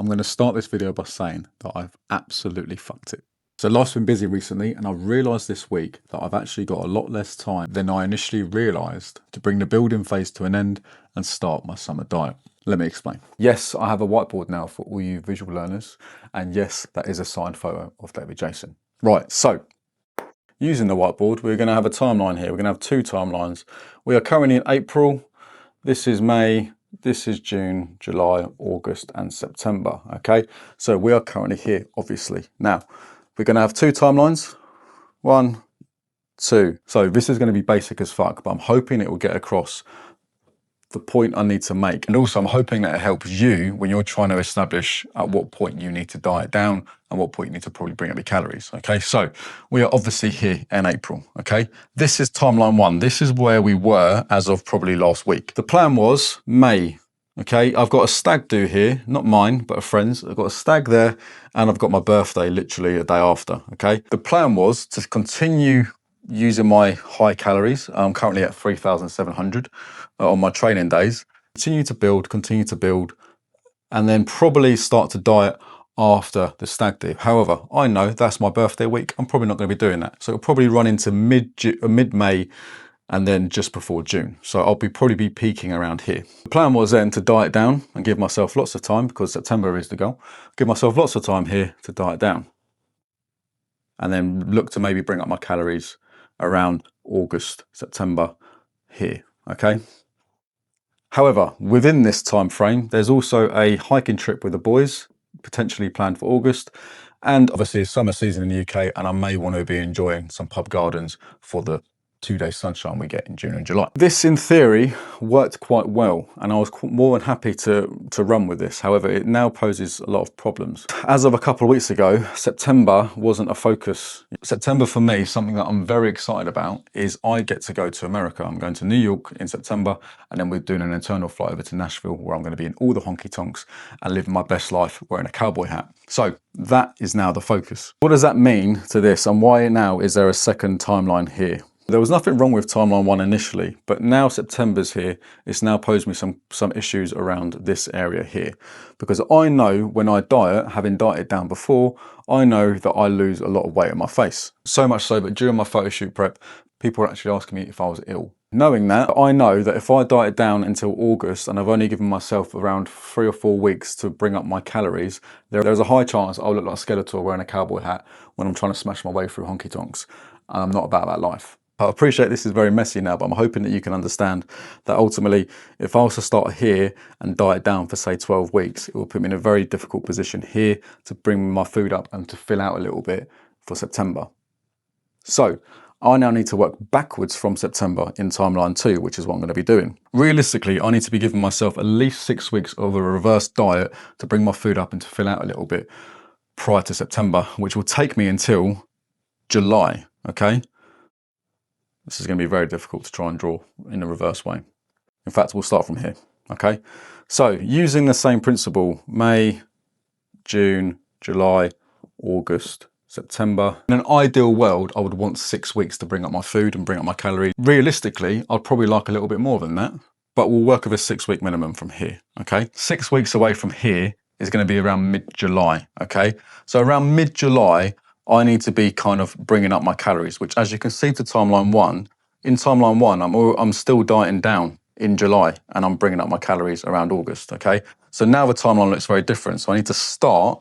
I'm going to start this video by saying that I've absolutely fucked it. So life's been busy recently, and I've realised this week that I've actually got a lot less time than I initially realised to bring the building phase to an end and start my summer diet. Let me explain. Yes, I have a whiteboard now for all you visual learners, and yes, that is a signed photo of David Jason. Right, so using the whiteboard, we're going to have a timeline here. We're going to have two timelines. We are currently in April. This is May. This is June, July, August, and September. Okay, so we are currently here, obviously. Now, we're going to have two timelines. 1, 2. So this is going to be basic as fuck, but I'm hoping it will get across the point I need to make. And also I'm hoping that it helps you when you're trying to establish at what point you need to diet down and what point you need to probably bring up your calories. Okay, so we are obviously here in April. Okay, this is timeline 1. This is where we were as of probably last week. The plan was May. Okay, I've got a stag do here, not mine, but a friend's. I've got a stag there, and I've got my birthday literally a day after. Okay, the plan was to continue using my high calories. I'm currently at 3,700 on my training days. Continue to build, and then probably start to diet after the stag do. However, I know that's my birthday week. I'm probably not going to be doing that. So it'll probably run into mid-May and then just before June. So I'll probably be peaking around here. The plan was then to diet down and give myself lots of time, because September is the goal. Give myself lots of time here to diet down. And then look to maybe bring up my calories around August, September here, okay? However, within this time frame, there's also a hiking trip with the boys, potentially planned for August, and obviously it's summer season in the UK, and I may want to be enjoying some pub gardens for the 2-day sunshine we get in June and July. This, in theory, worked quite well, and I was more than happy to run with this. However, it now poses a lot of problems. As of a couple of weeks ago, September wasn't a focus. September for me, something that I'm very excited about, is I get to go to America. I'm going to New York in September, and then we're doing an internal flight over to Nashville, where I'm going to be in all the honky tonks and living my best life wearing a cowboy hat. So that is now the focus. What does that mean to this, and why now is there a second timeline here? There was nothing wrong with timeline 1 initially, but now September's here, it's now posed me some issues around this area here. Because I know when I diet, having dieted down before, I know that I lose a lot of weight on my face. So much so that during my photo shoot prep, people were actually asking me if I was ill. Knowing that, I know that if I diet down until August, and I've only given myself around 3 or 4 weeks to bring up my calories, there's a high chance I'll look like a Skeletor wearing a cowboy hat when I'm trying to smash my way through Honky Tonks. And I'm not about that life. I appreciate this is very messy now, but I'm hoping that you can understand that ultimately, if I was to start here and diet down for say 12 weeks, it will put me in a very difficult position here to bring my food up and to fill out a little bit for September. So I now need to work backwards from September in timeline 2, which is what I'm going to be doing. Realistically, I need to be giving myself at least 6 weeks of a reverse diet to bring my food up and to fill out a little bit prior to September, which will take me until July, okay? This is going to be very difficult to try and draw in a reverse way. In fact, we'll start from here, okay? So using the same principle, May, June, July, August, September. In an ideal world, I would want 6 weeks to bring up my food and bring up my calories. Realistically, I'd probably like a little bit more than that, but we'll work with a 6-week minimum from here, okay? 6 weeks away from here is going to be around mid-July, okay? So around mid-July, I need to be kind of bringing up my calories, which, as you can see to timeline 1, in timeline 1, I'm still dieting down in July, and I'm bringing up my calories around August, okay? So now the timeline looks very different. So I need to start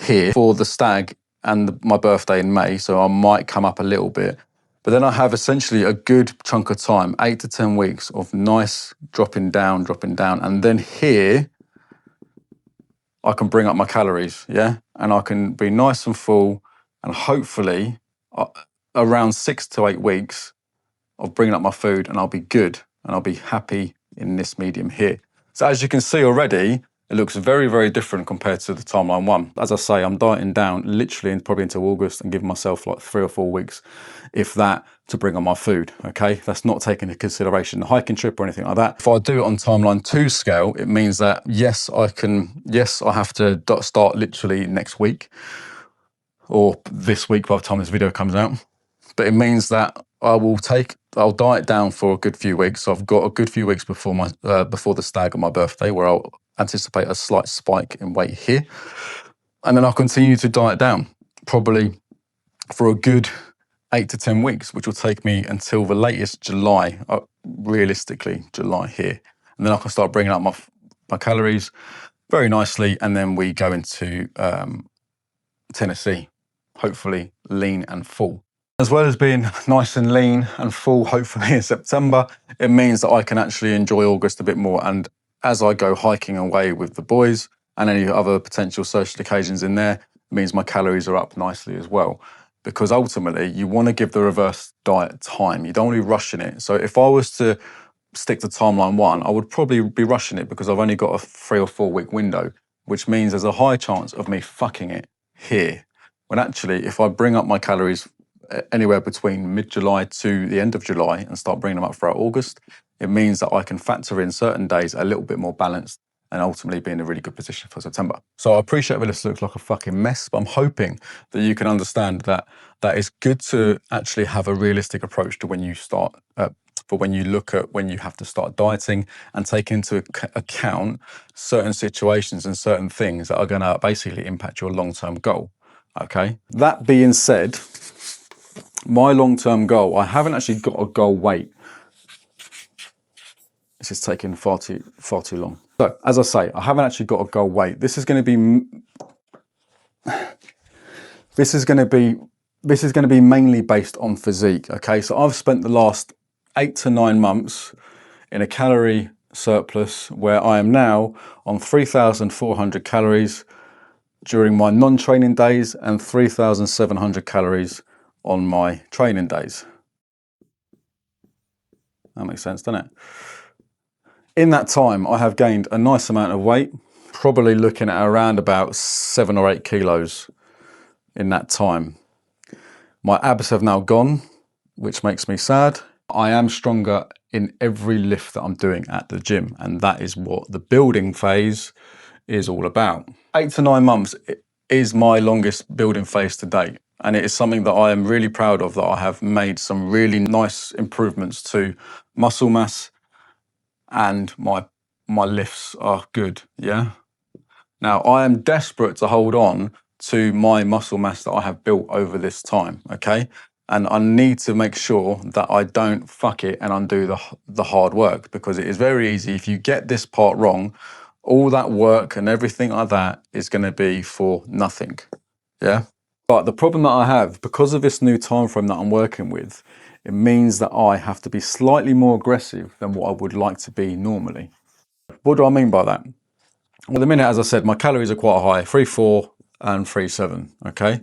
here for the stag and my birthday in May, so I might come up a little bit. But then I have essentially a good chunk of time, 8 to 10 weeks of nice dropping down, and then here, I can bring up my calories, yeah? And I can be nice and full, and hopefully around 6 to 8 weeks of bringing up my food, and I'll be good and I'll be happy in this medium here. So as you can see already, it looks very, very different compared to the timeline 1. As I say, I'm dieting down literally probably until August and giving myself like 3 or 4 weeks, if that, to bring on my food, okay? That's not taking into consideration the hiking trip or anything like that. If I do it on timeline 2 scale, it means that yes, I have to start literally next week, or this week by the time this video comes out. But it means that I'll diet down for a good few weeks. So I've got a good few weeks before the stag on my birthday, where I'll anticipate a slight spike in weight here. And then I'll continue to diet down, probably for a good 8 to 10 weeks, which will take me until the latest July, realistically July here. And then I can start bringing up my calories very nicely. And then we go into Tennessee, hopefully lean and full. As well as being nice and lean and full, hopefully in September, it means that I can actually enjoy August a bit more. And as I go hiking away with the boys and any other potential social occasions in there, it means my calories are up nicely as well. Because ultimately, you want to give the reverse diet time. You don't want to be rushing it. So if I was to stick to timeline 1, I would probably be rushing it because I've only got a 3 or 4 week window, which means there's a high chance of me fucking it here. When actually, if I bring up my calories anywhere between mid-July to the end of July and start bringing them up throughout August, it means that I can factor in certain days a little bit more balanced and ultimately be in a really good position for September. So I appreciate that this looks like a fucking mess, but I'm hoping that you can understand that it's good to actually have a realistic approach to when you start, for when you look at when you have to start dieting and take into account certain situations and certain things that are going to basically impact your long-term goal. Okay. That being said, my long-term goal, I haven't actually got a goal weight. This is taking far too long. So, as I say, I haven't actually got a goal weight. This is going to be mainly based on physique. Okay, so I've spent the last 8 to 9 months in a calorie surplus where I am now on 3,400 calories during my non-training days and 3,700 calories on my training days. That makes sense, doesn't it? In that time, I have gained a nice amount of weight, probably looking at around about 7 or 8 kilos in that time. My abs have now gone, which makes me sad. I am stronger in every lift that I'm doing at the gym, and that is what the building phase is all about. 8 to 9 months is my longest building phase to date, and it is something that I am really proud of, that I have made some really nice improvements to muscle mass, and my lifts are good, yeah? Now, I am desperate to hold on to my muscle mass that I have built over this time, okay? And I need to make sure that I don't fuck it and undo the hard work, because it is very easy. If you get this part wrong, all that work and everything like that is going to be for nothing, yeah? But the problem that I have, because of this new time frame that I'm working with, it means that I have to be slightly more aggressive than what I would like to be normally. What do I mean by that? Well, at the minute, as I said, my calories are quite high, 3.4 and 3.7, okay?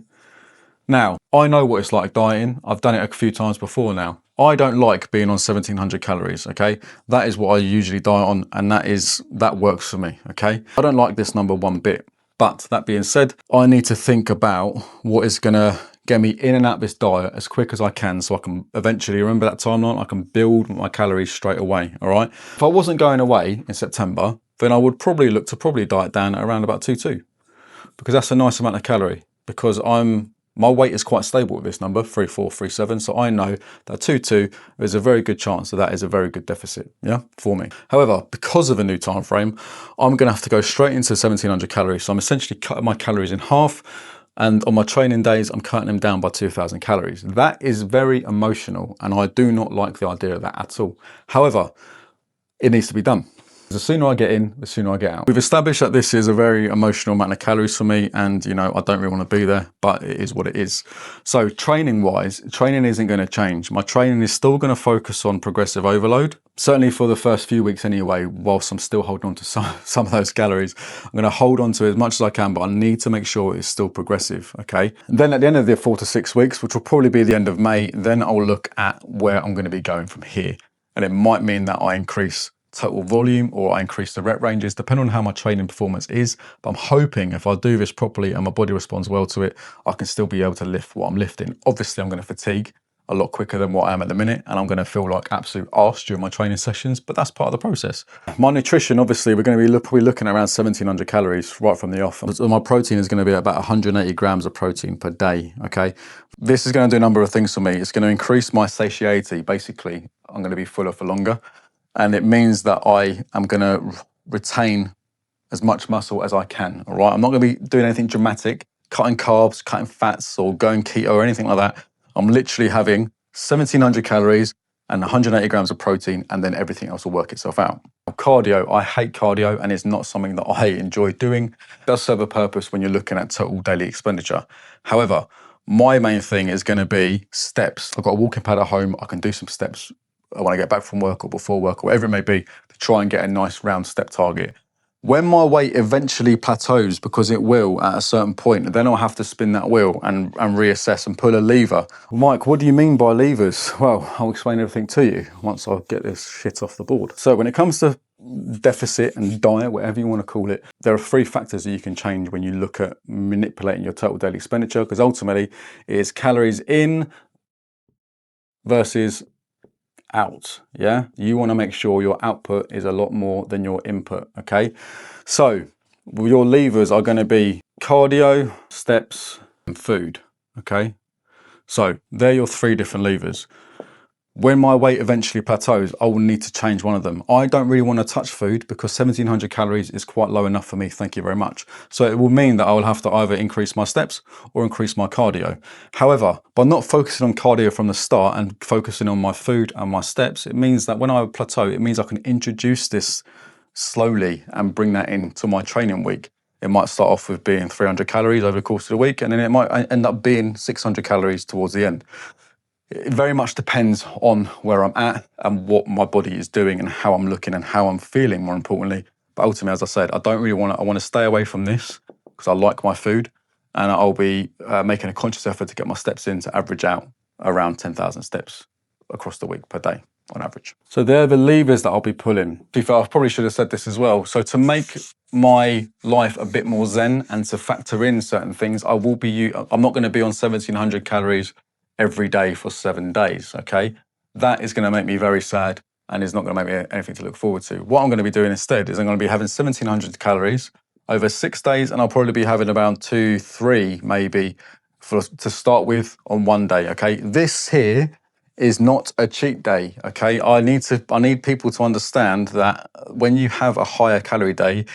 Now, I know what it's like dieting. I've done it a few times before now. I don't like being on 1,700 calories, okay? That is what I usually diet on, and that works for me, okay? I don't like this number one bit. But that being said, I need to think about what is going to get me in and out of this diet as quick as I can, so I can eventually, remember that timeline, I can build my calories straight away, all right? If I wasn't going away in September, then I would probably look to diet down at around about 2.2, because that's a nice amount of calorie, because my weight is quite stable with this number, 3.4, 3.7, so I know that 2.2, there's a very good chance that is a very good deficit, yeah, for me. However, because of a new time frame, I'm going to have to go straight into 1,700 calories, so I'm essentially cutting my calories in half, and on my training days, I'm cutting them down by 2,000 calories. That is very emotional, and I do not like the idea of that at all. However, it needs to be done. The sooner I get in, the sooner I get out. We've established that this is a very emotional amount of calories for me, and I don't really want to be there, but it is what it is. So training wise, training isn't going to change. My training is still going to focus on progressive overload, certainly for the first few weeks anyway, whilst I'm still holding on to some of those calories. I'm going to hold on to as much as I can, but I need to make sure it's still progressive, okay? And then at the end of the 4 to 6 weeks, which will probably be the end of May, then I'll look at where I'm going to be going from here. And it might mean that I increase total volume or I increase the rep ranges, depending on how my training performance is. But I'm hoping if I do this properly and my body responds well to it, I can still be able to lift what I'm lifting. Obviously, I'm going to fatigue a lot quicker than what I am at the minute, and I'm going to feel like absolute arse during my training sessions, but that's part of the process. My nutrition, obviously, we're going to be probably looking at around 1,700 calories right from the off. So my protein is going to be about 180 grams of protein per day, okay? This is going to do a number of things for me. It's going to increase my satiety. Basically, I'm going to be fuller for longer. And it means that I am going to retain as much muscle as I can, all right? I'm not gonna be doing anything dramatic, cutting carbs, cutting fats, or going keto or anything like that. I'm literally having 1,700 calories and 180 grams of protein, and then everything else will work itself out. Cardio, I hate cardio, and it's not something that I enjoy doing. It does serve a purpose when you're looking at total daily expenditure. However, my main thing is gonna be steps. I've got a walking pad at home. I can do some steps when I get back from work or before work or whatever it may be to try and get a nice round step target. When my weight eventually plateaus, because it will at a certain point, then I'll have to spin that wheel and reassess and pull a lever. Mike, what do you mean by levers? Well, I'll explain everything to you once I get this shit off the board. So when it comes to deficit and diet, whatever you want to call it, there are 3 factors that you can change when you look at manipulating your total daily expenditure, because ultimately it is calories in versus out. Yeah, you want to make sure your output is a lot more than your input. Okay, so your levers are going to be cardio, steps, and food. Okay, so they're your 3 different levers. When my weight eventually plateaus, I will need to change one of them. I don't really want to touch food because 1,700 calories is quite low enough for me, thank you very much. So it will mean that I will have to either increase my steps or increase my cardio. However, by not focusing on cardio from the start and focusing on my food and my steps, it means that when I plateau, it means I can introduce this slowly and bring that into my training week. It might start off with being 300 calories over the course of the week, and then it might end up being 600 calories towards the end. It very much depends on where I'm at and what my body is doing and how I'm looking and how I'm feeling, more importantly. But ultimately, as I said, I don't really want to, I want to stay away from this because I like my food, and I'll be making a conscious effort to get my steps in to average out around 10,000 steps across the week per day on average. So they're the levers that I'll be pulling. To be fair, I probably should have said this as well. So to make my life a bit more zen and to factor in certain things, I'm not going to be on 1,700 calories every day for 7 days, okay? That is going to make me very sad and is not going to make me anything to look forward to. What I'm going to be doing instead is I'm going to be having 1,700 calories over 6 days, and I'll probably be having around 2, 3 maybe to start with on one day, okay? This here is not a cheat day, okay? I need people to understand that when you have a higher calorie day,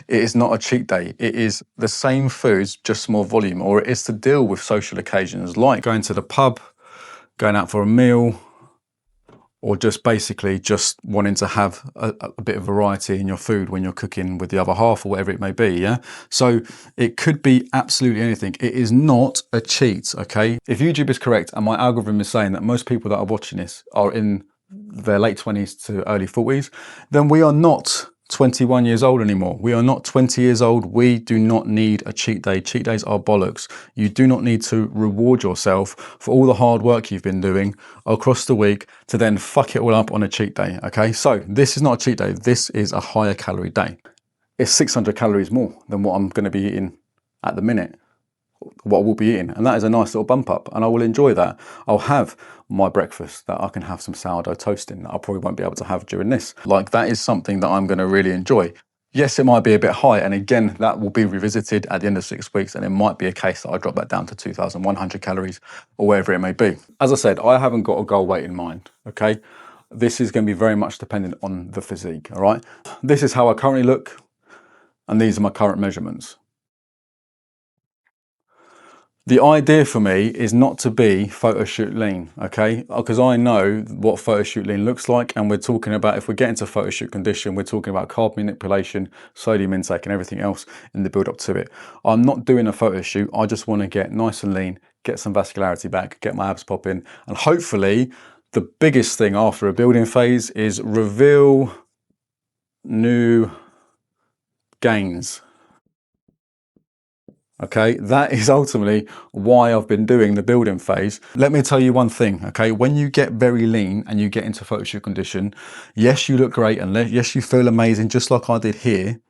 it is not a cheat day. It is the same foods, just more volume, or it is to deal with social occasions like going to the pub, going out for a meal, or just basically just wanting to have a bit of variety in your food when you're cooking with the other half or whatever it may be, yeah? So it could be absolutely anything. It is not a cheat, okay? If YouTube is correct and my algorithm is saying that most people that are watching this are in their late 20s to early 40s, then we are not 21 years old anymore. We are not 20 years old. We do not need a cheat day. Cheat days are bollocks. You do not need to reward yourself for all the hard work you've been doing across the week to then fuck it all up on a cheat day, okay? So this is not a cheat day. This is a higher calorie day. It's 600 calories more than what I'm going to be eating at the minute, what I will be eating, and that is a nice little bump up, and I will enjoy that. I'll have my breakfast that I can have some sourdough toast in that I probably won't be able to have during this. Like, that is something that I'm going to really enjoy. Yes, it might be a bit high, and again, that will be revisited at the end of 6 weeks, and it might be a case that I drop that down to 2,100 calories or wherever it may be. As I said, I haven't got a goal weight in mind, okay? This is going to be very much dependent on the physique, all right? This is how I currently look, and these are my current measurements. The idea for me is not to be photo shoot lean, okay? Because I know what photo shoot lean looks like, and we're talking about, if we get into photo shoot condition, we're talking about carb manipulation, sodium intake, and everything else in the build up to it. I'm not doing a photo shoot. I just want to get nice and lean, get some vascularity back, get my abs popping, and hopefully the biggest thing after a building phase is reveal new gains. Okay, that is ultimately why I've been doing the building phase. Let me tell you one thing, okay? When you get very lean and you get into photo shoot condition, yes, you look great, and yes, you feel amazing, just like I did here,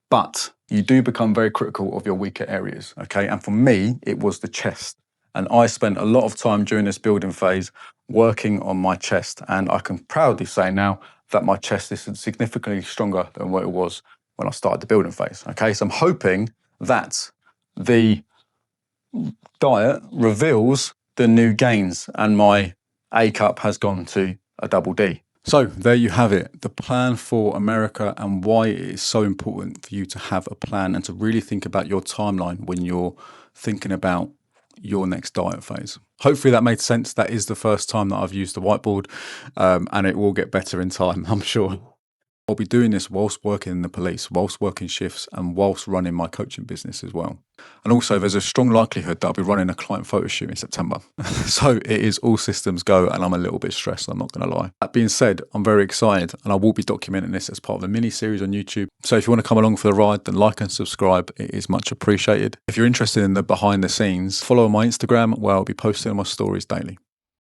but you do become very critical of your weaker areas, okay? And for me, it was the chest. And I spent a lot of time during this building phase working on my chest, and I can proudly say now that my chest is significantly stronger than what it was when I started the building phase, okay? So I'm hoping that the diet reveals the new gains and my A cup has gone to a double D. So there you have it, the plan for America and why it is so important for you to have a plan and to really think about your timeline when you're thinking about your next diet phase. Hopefully that made sense. That is the first time that I've used the whiteboard, and it will get better in time, I'm sure. I'll be doing this whilst working in the police, whilst working shifts, and whilst running my coaching business as well. And also, there's a strong likelihood that I'll be running a client photo shoot in September. So it is all systems go, and I'm a little bit stressed, I'm not going to lie. That being said, I'm very excited, and I will be documenting this as part of a mini-series on YouTube. So if you want to come along for the ride, then like and subscribe. It is much appreciated. If you're interested in the behind the scenes, follow my Instagram, where I'll be posting my stories daily.